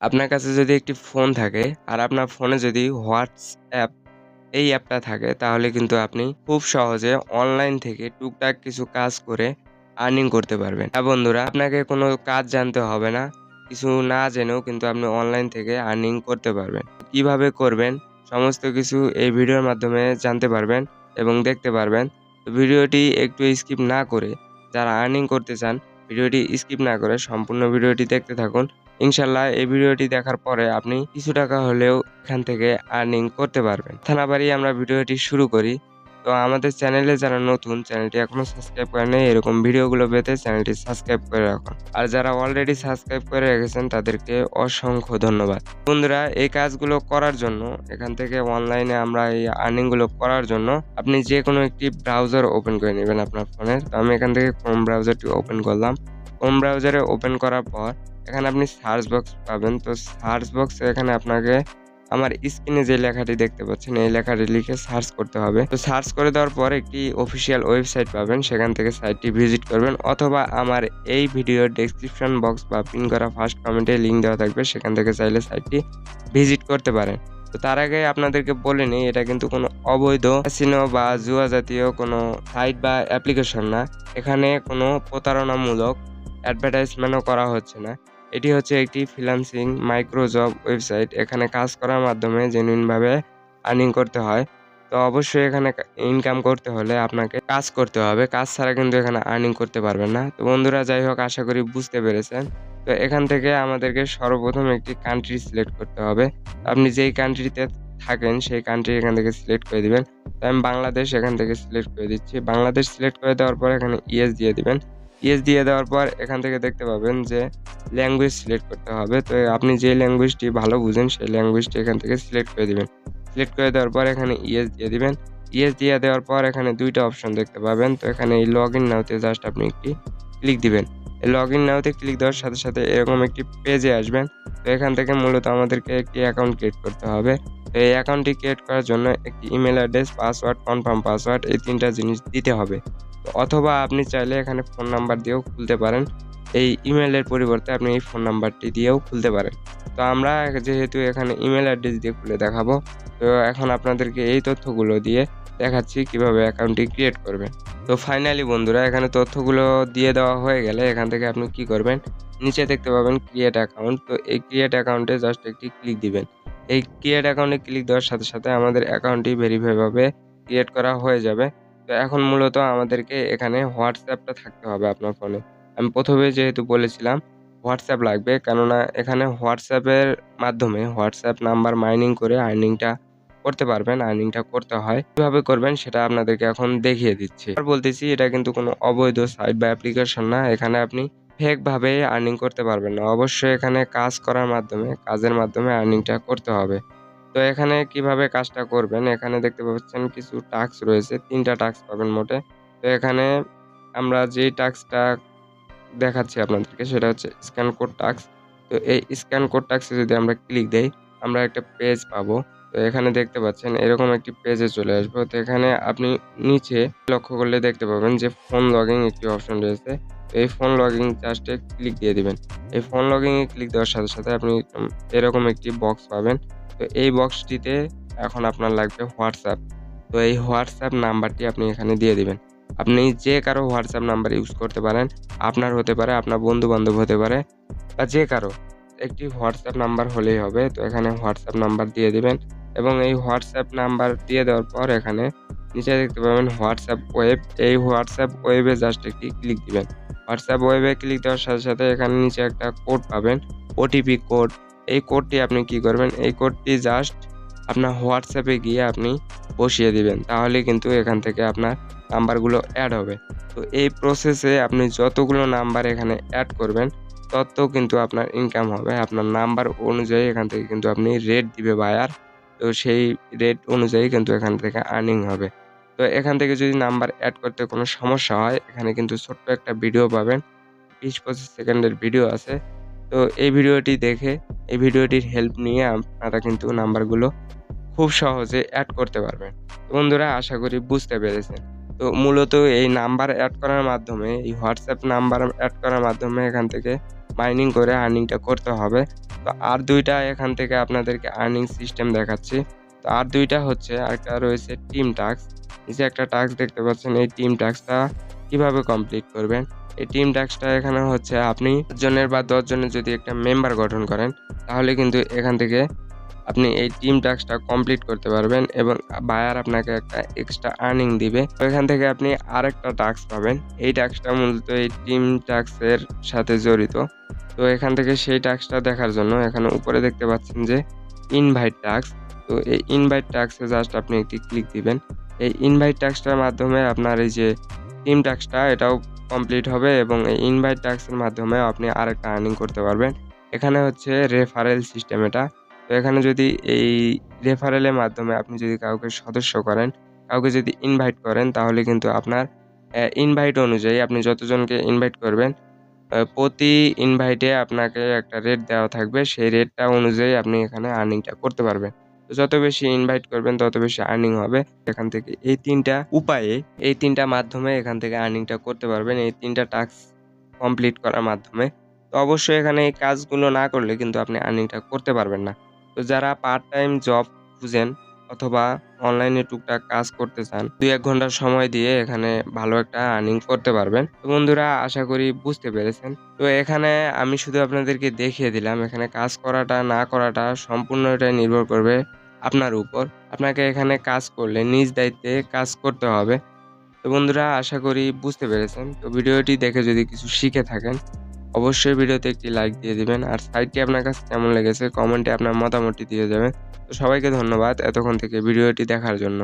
আপনার কাছে যদি একটি ফোন থাকে আর আপনার ফোনে যদি হোয়াটসঅ্যাপ এই অ্যাপটা থাকে তাহলে কিন্তু আপনি খুব সহজে অনলাইন থেকে টুকটাক কিছু কাজ করে আর্নিং করতে পারবেন। হ্যাঁ বন্ধুরা, আপনাকে কোনো কাজ জানতে হবে না। কিছু না জেনেও কিন্তু আপনি অনলাইন থেকে আর্নিং করতে পারবেন। কিভাবে করবেন সমস্ত কিছু এই ভিডিওর মাধ্যমে জানতে পারবেন এবং দেখতে পারবেন। তো ভিডিওটি একটু স্কিপ না করে যারা আর্নিং করতে চান ভিডিওটি স্কিপ না করে সম্পূর্ণ ভিডিওটি দেখতে থাকুন। ইনশাল্লাহ এই ভিডিওটি দেখার পরে আপনি কিছু টাকা হলেও এখান থেকে আর্নিং করতে পারবেন। কথা না বাড়িয়ে আমরা ভিডিওটি শুরু করি। তো আমাদের চ্যানেলে যারা নতুন, চ্যানেলটি এখনো সাবস্ক্রাইব করে নাই, এরকম ভিডিওগুলো পেতে চ্যানেলটি সাবস্ক্রাইব করে রাখুন। আর যারা অলরেডি সাবস্ক্রাইব করে রেখেছেন তাদেরকে অসংখ্য ধন্যবাদ। বন্ধুরা, এই কাজগুলো করার জন্য এখান থেকে অনলাইনে আমরা এই আর্নিং গুলো করার জন্য আপনি যে কোনো একটি ব্রাউজার ওপেন করে নেবেন আপনার ফোনের। তো আমি এখান থেকে ক্রোম ব্রাউজারটি ওপেন করলাম। ক্রোম ব্রাউজারে ওপেন করার পর এখানে আপনি সার্চ বক্স পাবেন। তো সার্চ বক্সে এখানে আপনাকে আমার স্ক্রিনে যে লেখাটি দেখতে পাচ্ছেন এই লেখাটি লিখে সার্চ করতে হবে। তো সার্চ করে দেওয়ার পর একটি অফিসিয়াল ওয়েবসাইট পাবেন, সেখান থেকে সাইটটি ভিজিট করবেন, অথবা আমার এই ভিডিওর ডেসক্রিপশন বক্স বা পিন করা ফার্স্ট কমেন্টে লিঙ্ক দেওয়া থাকবে, সেখান থেকে চাইলে সাইটটি ভিজিট করতে পারেন। তো তার আগে আপনাদেরকে বলে নিই, এটা কিন্তু কোনো অবৈধ ক্যাসিনো বা জুয়া জাতীয় কোনো সাইট বা অ্যাপ্লিকেশন না। এখানে কোনো প্রতারণামূলক অ্যাডভার্টাইজমেন্টও করা হচ্ছে না। এটি হচ্ছে একটি ফ্রিল্যান্সিং মাইক্রো জব ওয়েবসাইট। এখানে কাজ করার মাধ্যমে জেনুইনভাবে আর্নিং করতে হয়। তো অবশ্যই এখানে ইনকাম করতে হলে আপনাকে কাজ করতে হবে। কাজ ছাড়া কিন্তু এখানে আর্নিং করতে পারবেন না। তো বন্ধুরা, যাই হোক, আশা করি বুঝতে পেরেছেন। তো এখান থেকে আমাদেরকে সর্বপ্রথম একটি কান্ট্রি সিলেক্ট করতে হবে। আপনি যেই কান্ট্রিতে থাকেন সেই কান্ট্রি এখান থেকে সিলেক্ট করে দিবেন। তো আমি বাংলাদেশ এখান থেকে সিলেক্ট করে দিচ্ছি। বাংলাদেশ সিলেক্ট করে দেওয়ার পর এখানে ইয়েস দিয়ে দিবেন। ইয়েস দিয়ে দেওয়ার পর এখান থেকে দেখতে পাবেন যে ল্যাঙ্গুয়েজ সিলেক্ট করতে হবে। তো আপনি যে ল্যাঙ্গুয়েজটি ভালো বুঝেন সেই ল্যাঙ্গুয়েজটি এখান থেকে সিলেক্ট করে দিবেন। সিলেক্ট করে দেওয়ার পর এখানে ইয়েস দিয়ে দিবেন। ইয়েস দিয়ে দেওয়ার পর এখানে ২ টা অপশন দেখতে পাবেন। তো এখানে এই লগইন নাও তে জাস্ট আপনি একটি ক্লিক দিবেন। এই লগইন নাও তে ক্লিক দেওয়ার সাথে, সাথে এরকম একটি পেজে আসবেন। তো এখান থেকে মূলত আমাদেরকে একটি অ্যাকাউন্ট ক্রিয়েট করতে হবে। তো এই অ্যাকাউন্টটি ক্রিয়েট করার জন্য একটি email address, password, confirm password এই ৩ টা জিনিস দিতে হবে। তো অথবা আপনি চাইলে এখানে ফোন নাম্বার দিয়েও খুলতে পারেন। এই ইমেইলের পরিবর্তে আপনি এই ফোন নাম্বারটি দিয়েও খুলতে পারেন। তো আমরা যেহেতু এখানে ইমেইল অ্যাড্রেস দিয়ে খুলে দেখাবো, তো এখন আপনাদেরকে এই তথ্যগুলো দিয়ে দেখাচ্ছি কিভাবে অ্যাকাউন্টটি ক্রিয়েট করবেন। তো ফাইনালি বন্ধুরা, এখানে তথ্যগুলো দিয়ে দেওয়া হয়ে গেলে এখান থেকে আপনি কি করবেন, নিচে দেখতে পাবেন ক্রিয়েট অ্যাকাউন্ট। তো এই ক্রিয়েট অ্যাকাউন্টে জাস্ট একটি ক্লিক দিবেন। এই ক্রিয়েট অ্যাকাউন্টে ক্লিক দেওয়ার সাথে, সাথে আমাদের অ্যাকাউন্টটি ভেরিফাই ভাবে ক্রিয়েট করা হয়ে যাবে। তো এখন মূলত আমাদেরকে এখানে হোয়াটসঅ্যাপটা থাকতে হবে আপনার ফোনে। আমি ১ম এ যেহেতু বলেছিলাম হোয়াটসঅ্যাপ লাগবে, কেননা এখানে হোয়াটসঅ্যাপের মাধ্যমে হোয়াটসঅ্যাপ নাম্বার মাইনিং করে আর্নিংটা করতে পারবেন। আর্নিংটা করতে হয়। কিভাবে করবেন সেটা আপনাদেরকে এখন দেখিয়ে দিচ্ছি। আর বলতেছি, এটা কিন্তু কোনো অবৈধ সাইট বা অ্যাপ্লিকেশন না। এখানে আপনি ফেক ভাবে আর্নিং করতে পারবেন না। অবশ্যই এখানে কাজ করার মাধ্যমে, কাজের মাধ্যমে আর্নিংটা করতে হবে। তো এখানে কিভাবে কাজটা করবেন, এখানে দেখতে পাচ্ছেন কিছু টাস্ক রয়েছে। ৩ টা টাস্ক পাবেন মোটে। তো এখানে আমরা যেই টাস্কটা দেখাচ্ছি আপনাদেরকে সেটা হচ্ছে স্ক্যান কোড টাস্ক। তো এই স্ক্যান কোড টাস্কে যদি আমরা ক্লিক দেই, আমরা একটা পেজ পাবো। তো এখানে দেখতে পাচ্ছেন এরকম একটি পেজে চলে আসবো। তো এখানে আপনি নিচে লক্ষ্য করলে দেখতে পাবেন যে ফোন লগইন একটি অপশন রয়েছে। তো এই ফোন লগইন জাস্টে ক্লিক দিয়ে দিবেন। এই ফোন লগইন এ ক্লিক দেওয়ার সাথে, সাথে আপনি এরকম একটি বক্স পাবেন। তো এই বক্সটিতে এখন আপনার লাগবে হোয়াটসঅ্যাপ। তো এই হোয়াটসঅ্যাপ নাম্বারটি আপনি এখানে দিয়ে দিবেন। আপনি যে কারো হোয়াটসঅ্যাপ নাম্বার ইউজ করতে পারেন। আপনার হতে পারে, আপনার বন্ধু-বান্ধব হতে পারে, বা যে কারো একটি হোয়াটসঅ্যাপ নাম্বার হলেই হবে। তো এখানে হোয়াটসঅ্যাপ নাম্বার দিয়ে দিবেন এবং এই হোয়াটসঅ্যাপ নাম্বার দিয়ে দেওয়ার পর এখানে নিচে দেখতে পাবেন হোয়াটসঅ্যাপ ওয়েব। এই হোয়াটসঅ্যাপ ওয়েবে জাস্ট একটি ক্লিক দিবেন। হোয়াটসঅ্যাপ ওয়েবে ক্লিক দেওয়ার সাথে, সাথে এখানে নিচে একটা কোড পাবেন, ওটিপি কোড। এই কোডটি আপনি কি করবেন, এই কোডটি জাস্ট আপনার হোয়াটসঅ্যাপে গিয়ে আপনি বসিয়ে দিবেন। তাহলেই কিন্তু এখান থেকে আপনার নাম্বারগুলো এড হবে। তো এই প্রসেসে আপনি যতগুলো নাম্বার এখানে এড করবেন তত কিন্তু আপনার ইনকাম হবে। আপনার নাম্বার অনুযায়ী এখান থেকে কিন্তু আপনি রেট দিবে বায়ার। তো সেই রেট অনুযায়ী কিন্তু এখান থেকে আর্নিং হবে। তো এখান থেকে যদি নাম্বার এড করতে কোনো সমস্যা হয়, এখানে কিন্তু ছোট্ট একটা ভিডিও পাবেন। ২০-২৫ সেকেন্ডের ভিডিও আছে। তো এই ভিডিওটি দেখে, এই ভিডিওটির হেল্প নিয়ে আপনারা কিন্তু নাম্বারগুলো খুব সহজে এড করতে পারবেন। তো বন্ধুরা, আশা করি বুঝতে পেরেছেন। তো মূলত এই নাম্বার এড করার মাধ্যমে, এই হোয়াটসঅ্যাপ নাম্বার এড করার মাধ্যমে এখান থেকে মাইনিং করে আর্নিংটা করতে হবে। তো আর ২ টা এখান থেকে আপনাদেরকে আর্নিং সিস্টেম দেখাচ্ছি। তো আর ২ টা হচ্ছে, আরেকটা রয়েছে টিম টাস্ক। নিচে একটা টাস্ক দেখতে পাচ্ছেন, এই টিম টাস্কটা কিভাবে কমপ্লিট করবেন? এই টিম টাস্কটা এখানে হচ্ছে আপনি ৫ জনের বা ১০ জনের যদি একটা মেম্বার গঠন করেন, তাহলে কিন্তু এখান থেকে আপনি এই টিম টাস্কটা কমপ্লিট করতে পারবেন এবং বায়ার আপনাকে একটা এক্সট্রা আর্নিং দিবে। তো এখান থেকে আপনি আরেকটা টাস্ক পাবেন। এই টাস্কটা মূলত এই টিম টাস্কের সাথে জড়িত। তো এখান থেকে সেই টাস্কটা দেখার জন্য এখানে উপরে দেখতে পাচ্ছেন যে ইনভাইট টাস্ক। তো এই ইনভাইট টাস্কে জাস্ট আপনি একটি ক্লিক দিবেন। এই ইনভাইট টাস্কটার মাধ্যমে আপনার এই যে টিম টাস্কটা এটাও কমপ্লিট হবে এবং এই ইনভাইট টাস্কের মাধ্যমেও আপনি আরেকটা আর্নিং করতে পারবেন। এখানে হচ্ছে রেফারেল সিস্টেম এটা। তো এখানে যদি এই রেফারেলের মাধ্যমে আপনি যদি কাউকে সদস্য করেন, কাউকে যদি ইনভাইট করেন, তাহলে কিন্তু আপনার ইনভাইট অনুযায়ী আপনি যতজনকে ইনভাইট করবেন, প্রতি ইনভাইটে আপনাকে একটা রেট দেওয়া থাকবে। সেই রেটটা অনুযায়ী আপনি এখানে আর্নিংটা করতে পারবেন। তো যত বেশি ইনভাইট করবেন তত বেশি আর্নিং হবে। এখান থেকে এই ৩ টা উপায়ে, এই ৩ টা মাধ্যমে এখান থেকে আর্নিংটা করতে পারবেন। এই ৩ টা টাস্ক কমপ্লিট করার মাধ্যমে। তো অবশ্যই এখানে এই কাজগুলো না করলে কিন্তু আপনি আর্নিংটা করতে পারবেন না। তো যারা পার্ট টাইম জব খুঁজেন অথবা অনলাইনে টুকটাক কাজ করতে চান, ২-১ ঘন্টা সময় দিয়ে এখানে ভালো একটা আর্নিং করতে পারবেন। তো বন্ধুরা, আশা করি বুঝতে পেরেছেন। তো এখানে আমি শুধু আপনাদেরকে দেখিয়ে দিলাম। এখানে কাজ করাটা না করাটা সম্পূর্ণ এটাই নির্ভর করবে আপনার উপর। আপনাকে এখানে কাজ করলে নিজ দায়িত্বে কাজ করতে হবে। তো বন্ধুরা, আশা করি বুঝতে পেরেছেন। তো ভিডিওটি দেখে যদি কিছু শিখে থাকেন, অবশ্যই ভিডিওতে একটি লাইক দিয়ে দিবেন। আর সাইটটি আপনার কাছে কেমন লেগেছে কমেন্টে আপনার মতামতটি দিয়ে যাবেন। তো সবাইকে ধন্যবাদ এতক্ষণ থেকে ভিডিওটি দেখার জন্য।